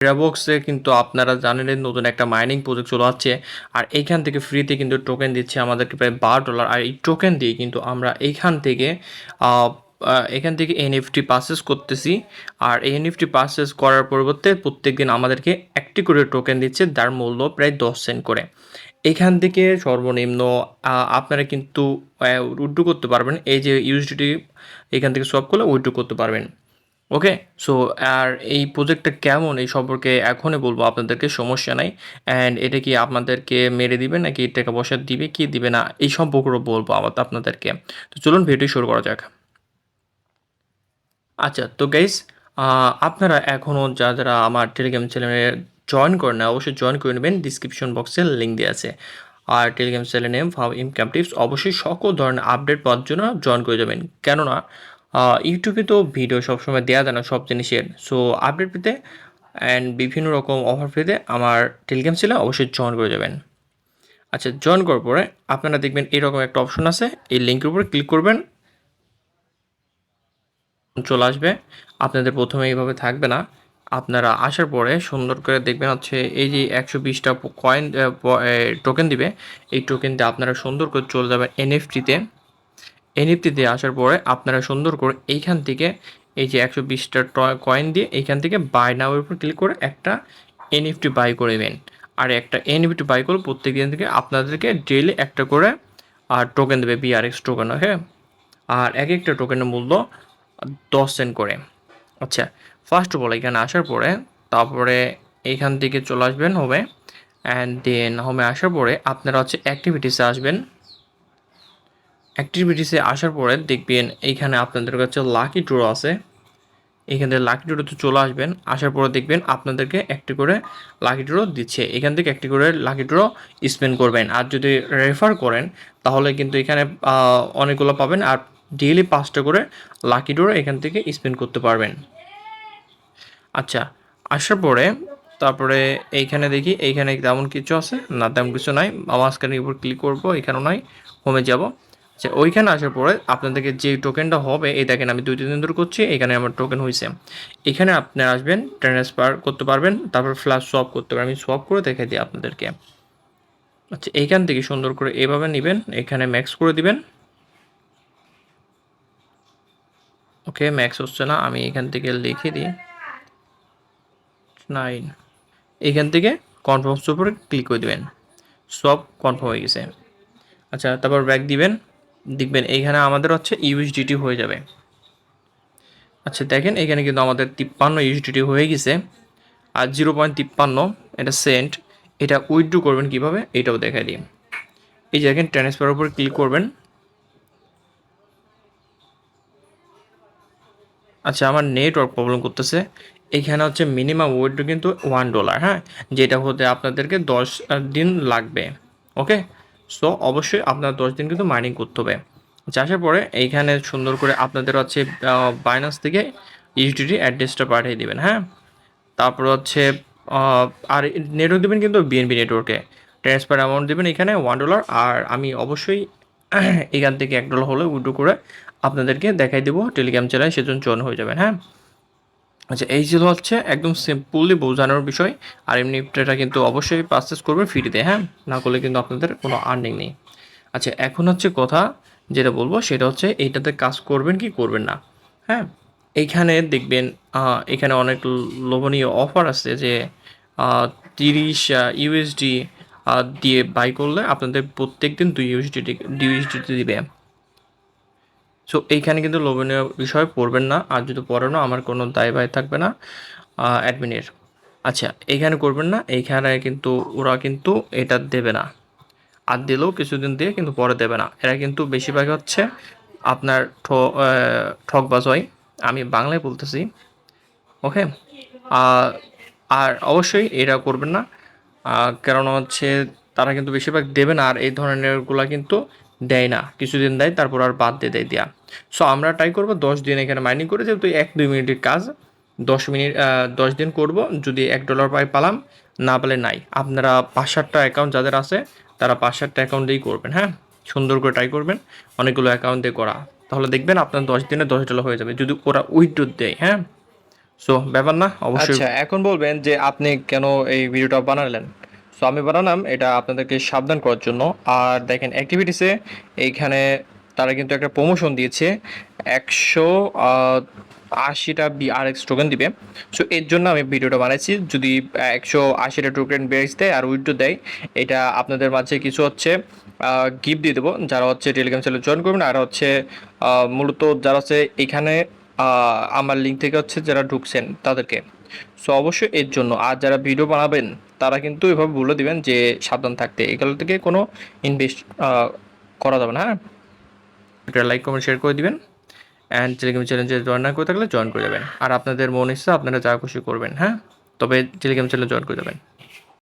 টেরাবক্সে কিন্তু আপনারা জানেন নতুন একটা মাইনিং প্রজেক্ট চলে আসছে, আর এইখান থেকে ফ্রিতে কিন্তু টোকেন দিচ্ছে আমাদেরকে প্রায় $12। আর এই টোকেন দিয়ে কিন্তু আমরা এখান থেকে এনএফটি পারচেস করতেছি। আর এই এনএফটি পারচেস করার পরিবর্তে প্রত্যেকদিন আমাদেরকে একটি করে টোকেন দিচ্ছে, যার মূল্য প্রায় 10 সেন্ট করে। এখান থেকে সর্বনিম্ন আপনারা কিন্তু উইথড্র করতে পারবেন, এই যে ইউএসডিটি এখান থেকে সোয়াপ করলে উইথড্র করতে পারবেন। ওকে, সো আর এই প্রজেক্টটা কেমন এই সম্পর্কে এখনই বলবো আপনাদেরকে, সমস্যা নাই। অ্যান্ড এটা কি আপনাদেরকে মেরে দিবে নাকি টাকা পয়সা দিবে কি দিবে না এই সম্পর্কেও বলবো আপনাদেরকে। তো চলুন ভিডিও শুরু করা যাক। আচ্ছা, তো গাইস, আপনারা এখনও যারা আমার টেলিগ্রাম চ্যানেলে জয়েন করেন না, অবশ্যই জয়েন করে নেবেন, ডিসক্রিপশন বক্সে লিঙ্ক দেওয়া আছে। আর টেলিগ্রাম চ্যানেল নেম ফাও ইনকাম টিপস, অবশ্যই সকল ধরনের আপডেট পাওয়ার জন্য জয়েন করে যাবেন। কেননা ইউটিউবে তো ভিডিও সবসময় দেওয়া যায় না সব জিনিসের, সো আপডেট পেতে অ্যান্ড বিভিন্ন রকম অফার পেতে আমার টেলিগ্রাম চ্যানেল অবশ্যই জয়েন করে যাবেন। আচ্ছা, জয়েন করার পরে আপনারা দেখবেন এরকম একটা অপশন আছে, এই লিঙ্কের উপরে ক্লিক করবেন, চলে আসবে। আপনাদের প্রথমে এইভাবে থাকবে না, আপনারা আসার পরে সুন্দর করে দেখবেন হচ্ছে এই যে 120টা কয়েন টোকেন দিবে, এই টোকেন দিয়ে আপনারা সুন্দর করে চলে যাবেন এনএফটিতে। এনএফটিতে আসার পরে আপনারা সুন্দর করে এইখান থেকে এই যে 120টা কয়েন দিয়ে এইখান থেকে বাই নাওয়ের উপর ক্লিক করে একটা এনএফটি বাই করে নেবেন। আর একটা এনএফটি বাই করলে প্রত্যেক দিন থেকে আপনাদেরকে ডেইলি একটা করে টোকেন দেবে, বিআরএক্স টোকেন। ওকে, আর এক একটা টোকেনের মূল্য 10 সেন্ট করে। আচ্ছা, ফার্স্ট অফ অল এখানে আসার পরে তারপরে এইখান থেকে চলে আসবেন হোমে, অ্যান্ড দেন হোমে আসার পরে আপনারা হচ্ছে অ্যাক্টিভিটিসে আসবেন। অ্যাক্টিভিটিসে আসার পরে দেখবেন এইখানে আপনাদের কাছে লাকি ড্র আছে, এখান থেকে লাকি ড্রোতে চলে আসবেন। আসার পরে দেখবেন আপনাদেরকে একটি করে লাকি ড্র দিচ্ছে, এখান থেকে একটি করে লাকি ড্র স্পেন্ড করবেন। আর যদি রেফার করেন তাহলে কিন্তু এখানে অনেকগুলো পাবেন, আর ডেইলি 5টা করে লাকি ড্র এখান থেকে স্পেন্ড করতে পারবেন। আচ্ছা, আসার পরে তারপরে এইখানে দেখি এইখানে তেমন কিছু আছে না, তেমন কিছু নাই। মাঝখানের উপর ক্লিক করবো, এখানেও নাই, হোমে যাব। আচ্ছা, ওইখানে আসার পরে আপনাদেরকে যে টোকেনটা হবে এই দেখেন আমি 2-3 দিন ধরে করছি, এখানে আমার টোকেন হয়েছে। এখানে আপনি আসবেন, ট্রান্সফার করতে পারবেন, তারপর ফ্ল্যাশ সোয়াপ করতে পারবেন। আমি সোয়াপ করে দেখাই দিই আপনাদেরকে। আচ্ছা, এইখান থেকে সুন্দর করে এভাবে নেবেন, এখানে ম্যাক্স করে দিবেন। ওকে, ম্যাক্স হচ্ছে না, আমি এখান থেকে লিখে দিই 9। এখান থেকে কনফার্মস উপরে ক্লিক করে দেবেন, সব কনফার্ম হয়ে গেছে। আচ্ছা, তারপর ব্যাক দিবেন, দেখবেন এইখানে আমাদের হচ্ছে ইউএসডিটি হয়ে যাবে। আচ্ছা, দেখেন এখানে কিন্তু আমাদের 53 ইউএসডিটি হয়ে গেছে, আর 0.53 এটা সেন্ট। এটা উইথড্র করবেন কীভাবে এটাও দেখাই দিই। এই যে দেখেন ট্রান্সফারের উপরে ক্লিক করবেন। আচ্ছা, আমার নেটওয়ার্ক প্রবলেম করতেছে। এইখানে হচ্ছে মিনিমাম উইথড্র কিন্তু $1, হ্যাঁ, যেটা হতে আপনাদেরকে 10 দিন লাগবে। ওকে, সো অবশ্যই আপনার 10 দিন কিন্তু মাইনিং করতে হবে। আচ্ছা, আসার পরে এইখানে সুন্দর করে আপনাদের হচ্ছে বাইন্যান্স থেকে ইউএসডিটি অ্যাড্রেসটা পাঠিয়ে দেবেন। হ্যাঁ, তারপর হচ্ছে আর নেটওয়ার্ক দেবেন কিন্তু বিএনবি নেটওয়ার্কে, ট্রান্সফার অ্যামাউন্ট দেবেন এখানে $1। আর আমি অবশ্যই এখান থেকে $1 হলে উইথড্র করে আপনাদেরকে দেখাই দেবো টেলিগ্রাম চ্যানেলে, সেজন্য জয়েন হয়ে যাবেন। হ্যাঁ, আচ্ছা, এই ছিল হচ্ছে একদম সিম্পলি বোঝানোর বিষয়। আর এমনি এটা কিন্তু অবশ্যই পারচেস করবেন ফ্রিতে, হ্যাঁ, না করলে কিন্তু আপনাদের কোনো আর্নিং নেই। আচ্ছা, এখন হচ্ছে কথা যেটা বলবো সেটা হচ্ছে এইটাতে কাজ করবেন কি করবেন না। হ্যাঁ, এইখানে দেখবেন এখানে অনেক লোভনীয় অফার আছে যে 30 ইউএসডি দিয়ে বাই করলে আপনাদের প্রত্যেক দিন 2 ইউএসডি দিবে। সো এইখানে কিন্তু লোভনীয় বিষয় পড়বেন না, আর যদি পড়েনও আমার কোনো দায় থাকবে না অ্যাডমিনের। আচ্ছা, এইখানে করবেন না, এইখানে কিন্তু ওরা কিন্তু এটা দেবে না, আর দিলেও কিছুদিন দিয়ে কিন্তু পরে দেবে না। এরা কিন্তু বেশিরভাগ হচ্ছে আপনার ঠকবাজ হয়, আমি বাংলায় বলতেছি। ওকে, আর অবশ্যই এটা করবেন না, কারণ হচ্ছে তারা কিন্তু বেশিরভাগ দেবে না, আর এই ধরনেরগুলো কিন্তু দেয় না, কিছুদিন দেয় তারপর আর বাদ দিয়ে দেয় দেওয়া। সো আমরা ট্রাই করবো 10 দিন এখানে মাইনিং করে, যেহেতু 1-2 মিনিটের কাজ, 10 দিন করব। যদি $1 পালাম, না পেলে নাই। আপনারা 5-7টা অ্যাকাউন্ট যাদের আছে তারা 5-7টা অ্যাকাউন্ট দিয়েই করবেন। হ্যাঁ, সুন্দর করে ট্রাই করবেন অনেকগুলো অ্যাকাউন্ট দিয়ে করা, তাহলে দেখবেন আপনার 10 দিনে $10 হয়ে যাবে যদি ওরা উইথড্র দেয়। হ্যাঁ, সো ব্যাপার না, অবশ্যই। আচ্ছা, এখন বলবেন যে আপনি কেন এই ভিডিওটা বানালেন। সো আমি বানালাম এটা আপনাদেরকে সাবধান করার জন্য। আর দেখেন অ্যাক্টিভিটিসে এইখানে তারা কিন্তু একটা প্রমোশন দিয়েছে, 180টা BRX টোকেন দিবে। সো এর জন্য আমি ভিডিওটা বানাইছি। যদি 180টা টোকেন বেস দেয় আর উইথড্র দেয়, এটা আপনাদের মাঝে কিছু হচ্ছে গিফট দিয়ে দেবো, যারা হচ্ছে টেলিগ্রাম চ্যানেল জয়েন করবেন। আর হচ্ছে মূলত যারা হচ্ছে এখানে আমার লিঙ্ক থেকে হচ্ছে যারা ঢুকছেন তাদেরকে। সো অবশ্যই এর জন্য। আর যারা ভিডিও বানাবেন তারা কিন্তু এভাবে বলে দিবেন যে সাবধান থাকতে, এগুলো থেকে কোনো ইনভেস্ট করা যাবে না, হ্যাঁ। এটা লাইক কমেন্ট শেয়ার করে দিবেন, অ্যান্ড টেলিগ্রাম চ্যানেলে জয়েন না করে থাকলে জয়েন করে যাবেন। আর আপনাদের মন ইচ্ছা আপনারা যা খুশি করবেন, হ্যাঁ, তবে টেলিগ্রাম চ্যানেলে জয়েন করে যাবেন।